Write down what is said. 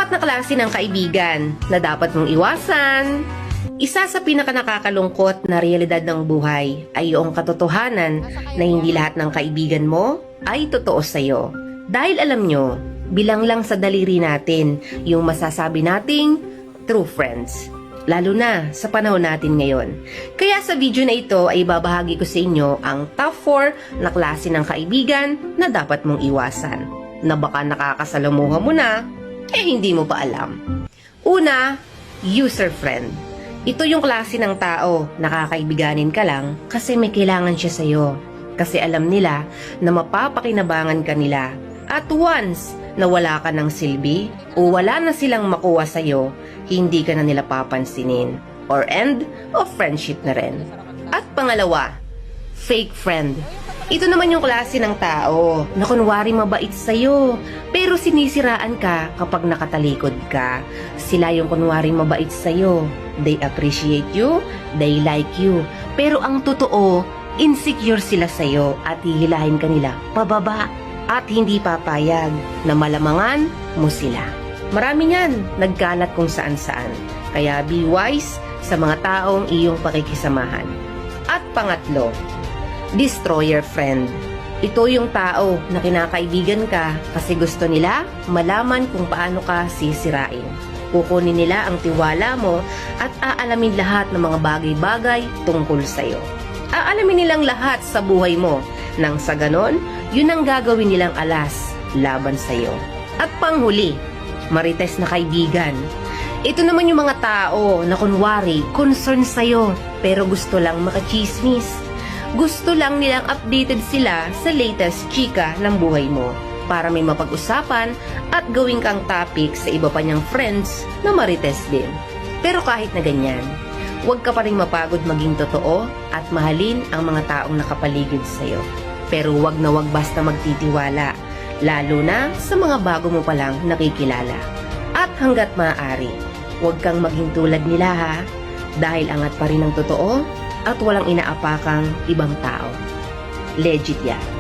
Apat na klase ng kaibigan na dapat mong iwasan. Isa sa pinakanakakalungkot na realidad ng buhay ay yung katotohanan na hindi lahat ng kaibigan mo ay totoo sa'yo. Dahil alam nyo, bilang lang sa daliri natin yung masasabi nating true friends. Lalo na sa panahon natin ngayon. Kaya sa video na ito ay babahagi ko sa inyo ang top 4 na klase ng kaibigan na dapat mong iwasan. Na baka nakakasalamuha mo na, hindi mo pa alam. Una, user friend. Ito yung klase ng tao na kakaibiganin ka lang kasi may kailangan siya sa'yo. Kasi alam nila na mapapakinabangan ka nila. At once na wala ka ng silbi o wala na silang makuha sa'yo, hindi ka na nila papansinin. Or end of friendship na rin. At pangalawa, fake friend. Ito naman yung klase ng tao na kunwari mabait sa'yo, pero sinisiraan ka kapag nakatalikod ka. Sila yung kunwari mabait sa'yo. They appreciate you, they like you. Pero ang totoo, insecure sila sa'yo at hihilahin ka nila pababa at hindi papayag na malamangan mo sila. Marami yan, nagkalat kung saan-saan. Kaya be wise sa mga taong iyong pakikisamahan. At pangatlo, destroyer friend. Ito yung tao na kinakaibigan ka kasi gusto nila malaman kung paano ka sisirain. Kukunin nila ang tiwala mo at aalamin lahat ng mga bagay-bagay tungkol sa'yo. Aalamin nilang lahat sa buhay mo nang sa ganon, yun ang gagawin nilang alas laban sa'yo. At panghuli, marites na kaibigan. Ito naman yung mga tao na kunwari concern sa'yo pero gusto lang makachismis. Gusto lang nilang updated sila sa latest chika ng buhay mo para may mapag-usapan at gawin kang topic sa iba pa niyang friends na marites din. Pero kahit na ganyan, huwag ka pa rin mapagod maging totoo at mahalin ang mga taong nakapaligid sa'yo. Pero huwag na huwag basta magtitiwala, lalo na sa mga bago mo palang nakikilala. At hanggat maaari, huwag kang maging tulad nila ha, dahil angat pa rin ang totoo at walang inaapakang ibang tao. Legit yan.